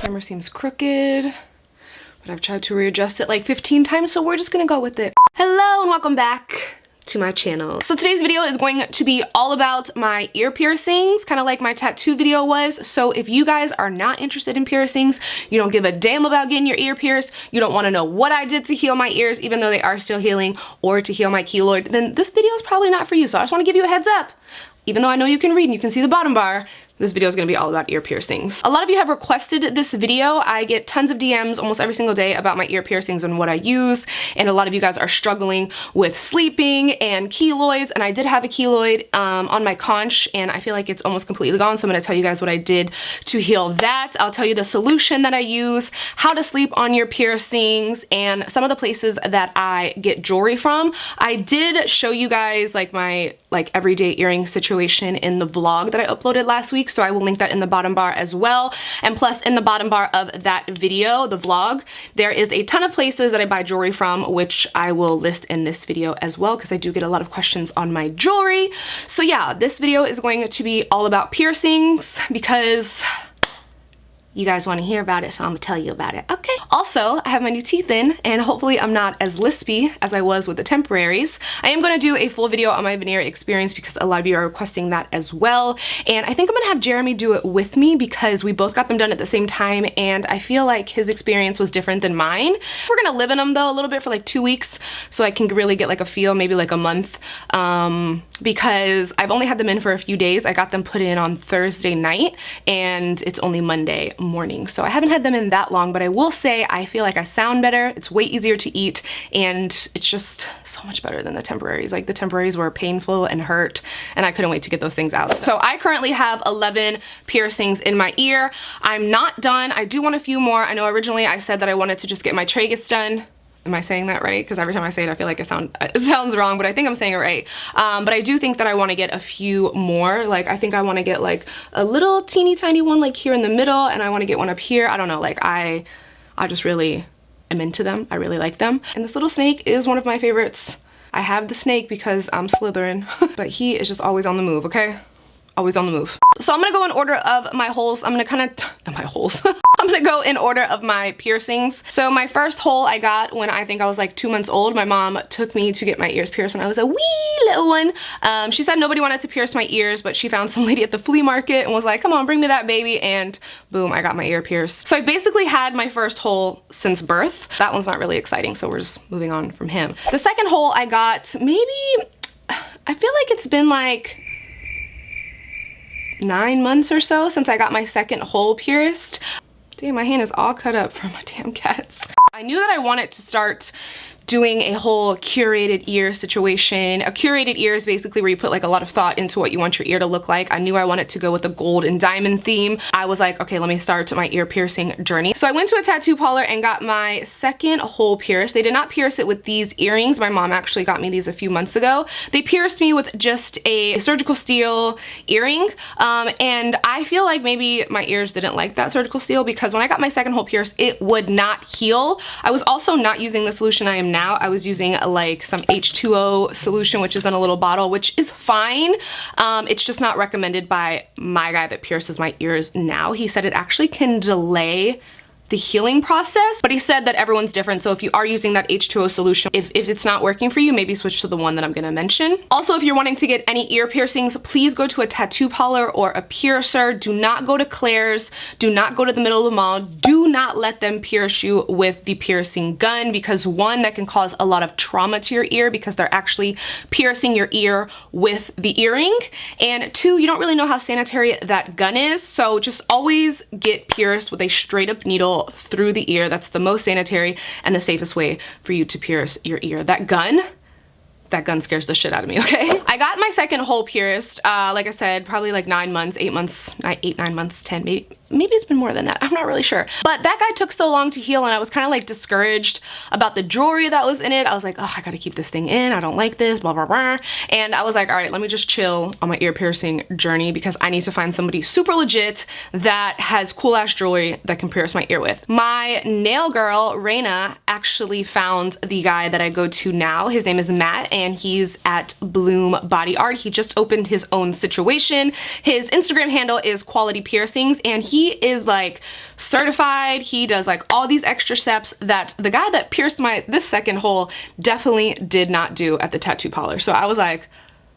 camera seems crooked, but I've tried to readjust it like 15 times, so we're just gonna go with it. Hello and welcome back to my channel. So today's video is going to be all about my ear piercings, kind of like my tattoo video was. So if you guys are not interested in piercings, you don't give a damn about getting your ear pierced, you don't want to know what I did to heal my ears, even though they are still healing, or to heal my keloid, then this video is probably not for you. So I just want to give you a heads up. Even though I know you can read and you can see the bottom bar, this video is going to be all about ear piercings. A lot of you have requested this video. I get tons of DMs almost every single day about my ear piercings and what I use, and a lot of you guys are struggling with sleeping and keloids, and I did have a keloid on my conch, and I feel like it's almost completely gone, so I'm going to tell you guys what I did to heal that. I'll tell you the solution that I use, how to sleep on your piercings, and some of the places that I get jewelry from. I did show you guys like my everyday earring situation in the vlog that I uploaded last week, so I will link that in the bottom bar as well. And plus in the bottom bar of that video, the vlog, there is a ton of places that I buy jewelry from, which I will list in this video as well, because I do get a lot of questions on my jewelry. So yeah, this video is going to be all about piercings because you guys want to hear about it, so I'm gonna tell you about it. Okay. Also, I have my new teeth in, and hopefully I'm not as lispy as I was with the temporaries. I am gonna do a full video on my veneer experience because a lot of you are requesting that as well. And I think I'm gonna have Jeremy do it with me because we both got them done at the same time, and I feel like his experience was different than mine. We're gonna live in them though a little bit for like 2 weeks, so I can really get like a feel, maybe like a month, because I've only had them in for a few days. I got them put in on Thursday night, and it's only Monday morning, so I haven't had them in that long, but I will say I feel like I sound better, it's way easier to eat, and it's just so much better than the temporaries. Like the temporaries were painful and hurt, and I couldn't wait to get those things out. So I currently have 11 piercings in my ear. I'm not done. I do want a few more. I know originally I said that I wanted to just get my tragus done. Am I saying that right? Because every time I say it, I feel like it sounds wrong, but I think I'm saying it right. But I do think that I want to get a few more. Like, I think I want to get like a little teeny tiny one like here in the middle, and I want to get one up here. I don't know, like I just really am into them. I really like them. And this little snake is one of my favorites. I have the snake because I'm Slytherin, but he is just always on the move, okay? Always on the move. So I'm gonna go in order of my holes. I'm gonna I'm gonna go in order of my piercings. So my first hole I got when I think I was like 2 months old. My mom took me to get my ears pierced when I was a wee little one. She said nobody wanted to pierce my ears, but she found some lady at the flea market and was like, come on, bring me that baby, and boom, I got my ear pierced. So I basically had my first hole since birth. That one's not really exciting, so we're just moving on from him. The second hole I got, maybe, I feel like it's been like 9 months or so since I got my second hole pierced. Damn, my hand is all cut up from my damn cats. I knew that I wanted to start doing a whole curated ear situation. A curated ear is basically where you put like a lot of thought into what you want your ear to look like. I knew I wanted to go with the gold and diamond theme. I was like, okay, let me start my ear piercing journey. So I went to a tattoo parlor and got my second hole pierced. They did not pierce it with these earrings. My mom actually got me these a few months ago. They pierced me with just a surgical steel earring, and I feel like maybe my ears didn't like that surgical steel because when I got my second hole pierced, it would not heal. I was also not using the solution I am now. I was using like some H2O solution, which is in a little bottle, which is fine. It's just not recommended by my guy that pierces my ears now. He said it actually can delay the healing process, but he said that everyone's different, so if you are using that H2O solution, if it's not working for you, maybe switch to the one that I'm gonna mention. Also, if you're wanting to get any ear piercings, please go to a tattoo parlor or a piercer. Do not go to Claire's. Do not go to the middle of the mall. Do not let them pierce you with the piercing gun, because one, that can cause a lot of trauma to your ear because they're actually piercing your ear with the earring, and two, you don't really know how sanitary that gun is, so just always get pierced with a straight up needle through the ear. That's the most sanitary and the safest way for you to pierce your ear. That gun scares the shit out of me, okay? I got my second hole pierced, like I said, probably like 9 months, 8 months, 9 months, 10, maybe it's been more than that. I'm not really sure. But that guy took so long to heal, and I was kind of like discouraged about the jewelry that was in it. I was like, oh, I gotta keep this thing in. I don't like this, blah, blah, blah. And I was like, all right, let me just chill on my ear piercing journey because I need to find somebody super legit that has cool ass jewelry that can pierce my ear with. My nail girl, Raina, actually found the guy that I go to now. His name is Matt, and he's at Bloom Body Art. He just opened his own situation. His Instagram handle is Quality Piercings, and he is like certified. He does like all these extra steps that the guy that pierced this second hole definitely did not do at the tattoo parlor. So I was like,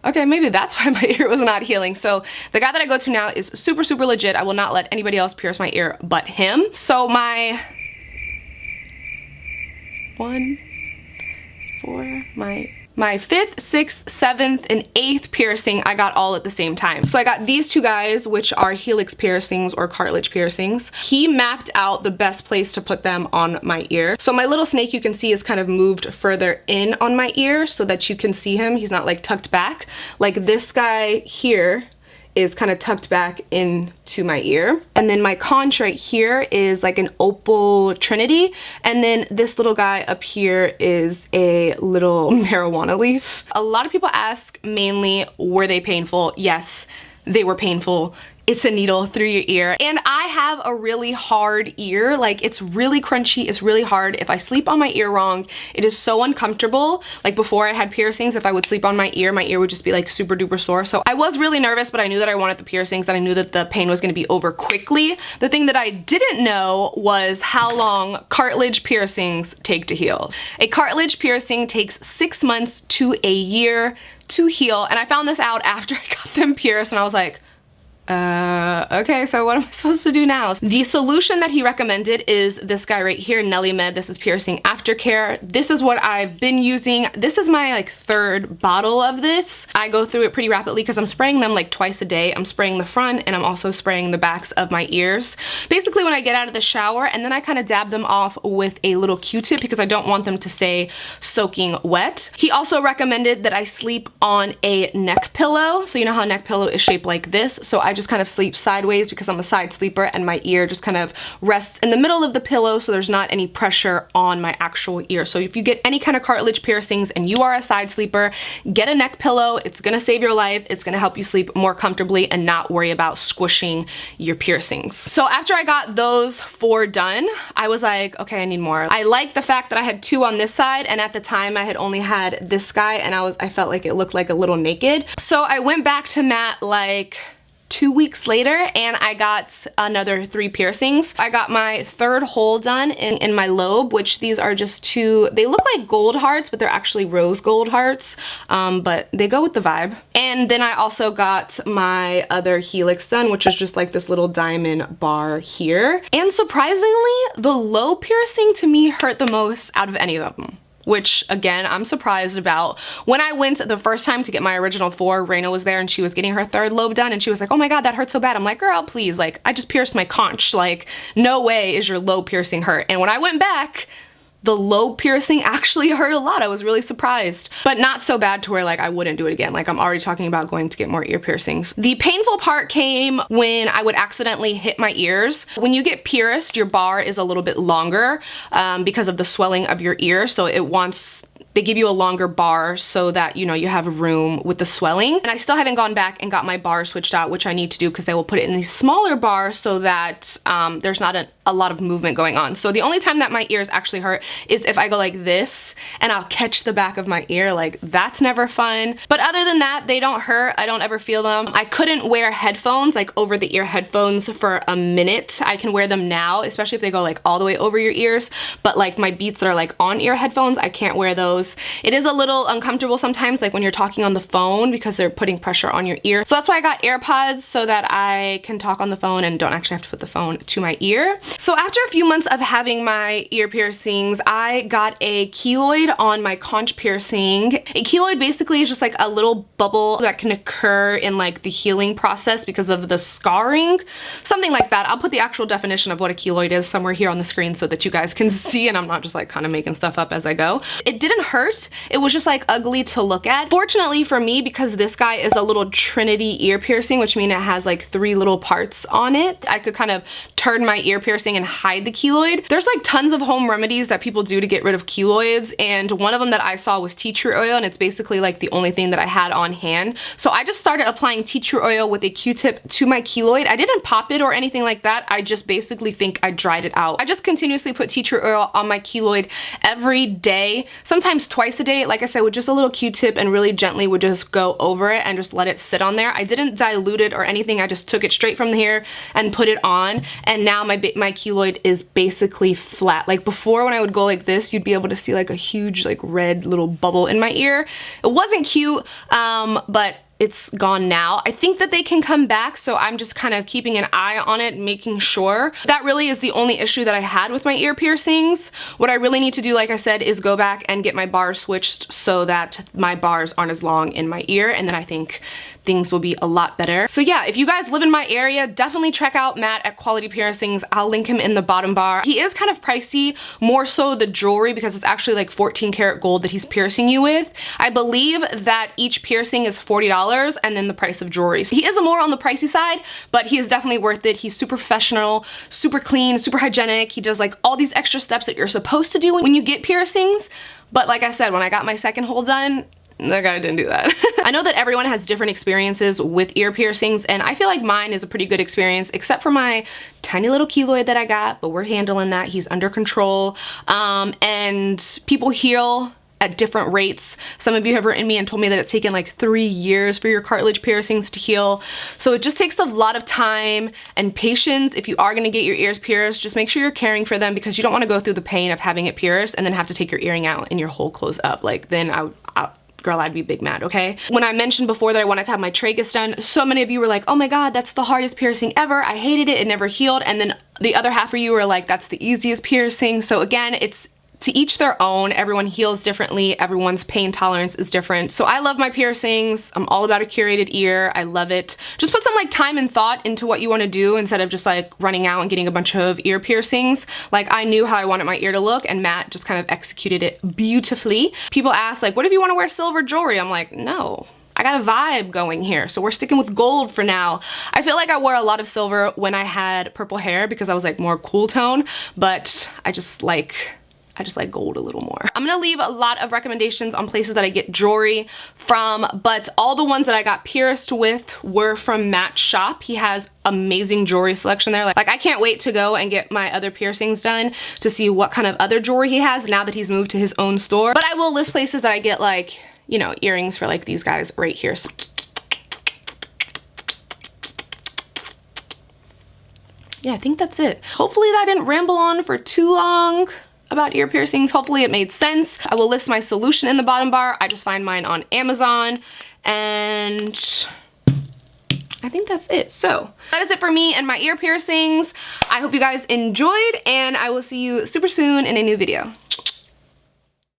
okay, maybe that's why my ear was not healing. So the guy that I go to now is super, super legit. I will not let anybody else pierce my ear but him. So my my 5th, 6th, 7th, and 8th piercing I got all at the same time. So I got these two guys, which are helix piercings or cartilage piercings. He mapped out the best place to put them on my ear. So my little snake, you can see, is kind of moved further in on my ear so that you can see him. He's not like tucked back. Like this guy here is kind of tucked back into my ear. And then my conch right here is like an opal Trinity. And then this little guy up here is a little marijuana leaf. A lot of people ask mainly, were they painful? Yes, they were painful. It's a needle through your ear. And I have a really hard ear. Like, it's really crunchy, it's really hard. If I sleep on my ear wrong, it is so uncomfortable. Like before I had piercings, if I would sleep on my ear would just be like super duper sore. So I was really nervous, but I knew that I wanted the piercings and I knew that the pain was gonna be over quickly. The thing that I didn't know was how long cartilage piercings take to heal. A cartilage piercing takes 6 months to a year to heal. And I found this out after I got them pierced, and I was like, okay, so what am I supposed to do now? The solution that he recommended is this guy right here, Nellymed. This is Piercing Aftercare. This is what I've been using. This is my like 3rd bottle of this. I go through it pretty rapidly because I'm spraying them like twice a day. I'm spraying the front and I'm also spraying the backs of my ears. Basically when I get out of the shower, and then I kind of dab them off with a little Q-tip because I don't want them to stay soaking wet. He also recommended that I sleep on a neck pillow. So you know how a neck pillow is shaped like this? So I just kind of sleep sideways because I'm a side sleeper, and my ear just kind of rests in the middle of the pillow so there's not any pressure on my actual ear. So if you get any kind of cartilage piercings and you are a side sleeper, get a neck pillow. It's gonna save your life. It's gonna help you sleep more comfortably and not worry about squishing your piercings. So after I got those 4 done, I was like, okay, I need more. I like the fact that I had 2 on this side, and at the time I had only had this guy, and I felt like it looked like a little naked. So I went back to Matt like 2 weeks later, and I got another 3 piercings. I got my 3rd hole done in my lobe, which these are just 2, they look like gold hearts, but they're actually rose gold hearts, but they go with the vibe. And then I also got my other helix done, which is just like this little diamond bar here. And surprisingly, the lobe piercing to me hurt the most out of any of them, which again, I'm surprised about. When I went the first time to get my original 4, Raina was there and she was getting her 3rd lobe done, and she was like, oh my god, that hurts so bad. I'm like, girl, please, like, I just pierced my conch. Like, no way is your lobe piercing hurt. And when I went back, the lobe piercing actually hurt a lot. I was really surprised, but not so bad to where like I wouldn't do it again. Like, I'm already talking about going to get more ear piercings. The painful part came when I would accidentally hit my ears. When you get pierced, your bar is a little bit longer because of the swelling of your ear. So they give you a longer bar so that, you know, you have room with the swelling. And I still haven't gone back and got my bar switched out, which I need to do because they will put it in a smaller bar so that there's not a lot of movement going on. So the only time that my ears actually hurt is if I go like this and I'll catch the back of my ear. Like, that's never fun. But other than that, they don't hurt. I don't ever feel them. I couldn't wear headphones, like over the ear headphones, for a minute. I can wear them now, especially if they go like all the way over your ears. But like my Beats that are like on ear headphones, I can't wear those. It is a little uncomfortable sometimes, like when you're talking on the phone, because they're putting pressure on your ear. So that's why I got AirPods, so that I can talk on the phone and don't actually have to put the phone to my ear. So after a few months of having my ear piercings, I got a keloid on my conch piercing. A keloid basically is just like a little bubble that can occur in like the healing process because of the scarring, something like that. I'll put the actual definition of what a keloid is somewhere here on the screen so that you guys can see, and I'm not just like kind of making stuff up as I go. It didn't hurt. It was just like ugly to look at. Fortunately for me, because this guy is a little Trinity ear piercing, which means it has like 3 little parts on it, I could kind of turn my ear piercing and hide the keloid. There's like tons of home remedies that people do to get rid of keloids, and one of them that I saw was tea tree oil, and it's basically like the only thing that I had on hand. So I just started applying tea tree oil with a Q-tip to my keloid. I didn't pop it or anything like that. I just basically think I dried it out. I just continuously put tea tree oil on my keloid every day, sometimes once, twice a day, like I said, with just a little Q-tip and really gently would just go over it and just let it sit on there. I didn't dilute it or anything. I just took it straight from here and put it on, and now my keloid is basically flat. Like before, when I would go like this, you'd be able to see like a huge like red little bubble in my ear. It wasn't cute, but it's gone now. I think that they can come back, so I'm just kind of keeping an eye on it, making sure. That really is the only issue that I had with my ear piercings. What I really need to do, like I said, is go back and get my bars switched so that my bars aren't as long in my ear, and then I think things will be a lot better. So yeah, if you guys live in my area, definitely check out Matt at Quality Piercings. I'll link him in the bottom bar. He is kind of pricey, more so the jewelry, because it's actually like 14 karat gold that he's piercing you with. I believe that each piercing is $40 and then the price of jewelry. So he is more on the pricey side, but he is definitely worth it. He's super professional, super clean, super hygienic. He does like all these extra steps that you're supposed to do when you get piercings. But like I said, when I got my second hole done, that guy didn't do that. I know that everyone has different experiences with ear piercings, and I feel like mine is a pretty good experience, except for my tiny little keloid that I got, but we're handling that. He's under control. And people heal at different rates. Some of you have written me and told me that it's taken like 3 years for your cartilage piercings to heal. So it just takes a lot of time and patience. If you are gonna get your ears pierced, just make sure you're caring for them, because you don't wanna go through the pain of having it pierced and then have to take your earring out and your hole close up. Like then girl, I'd be big mad, okay? When I mentioned before that I wanted to have my tragus done, so many of you were like, oh my god, that's the hardest piercing ever. I hated it, it never healed. And then the other half of you were like, that's the easiest piercing. So again, it's to each their own. Everyone heals differently. Everyone's pain tolerance is different. So I love my piercings. I'm all about a curated ear. I love it. Just put some like time and thought into what you want to do instead of just like running out and getting a bunch of ear piercings. Like I knew how I wanted my ear to look, and Matt just kind of executed it beautifully. People ask like, what if you want to wear silver jewelry? I'm like, no. I got a vibe going here, so we're sticking with gold for now. I feel like I wore a lot of silver when I had purple hair because I was like more cool tone, but I just like gold a little more. I'm gonna leave a lot of recommendations on places that I get jewelry from, but all the ones that I got pierced with were from Matt's shop. He has amazing jewelry selection there. Like I can't wait to go and get my other piercings done to see what kind of other jewelry he has now that he's moved to his own store. But I will list places that I get like, you know, earrings for like these guys right here. So yeah, I think that's it. Hopefully that didn't ramble on for too long about ear piercings. Hopefully it made sense. I will list my solution in the bottom bar. I just find mine on Amazon, and I think that's it. So that is it for me and my ear piercings. I hope you guys enjoyed, and I will see you super soon in a new video.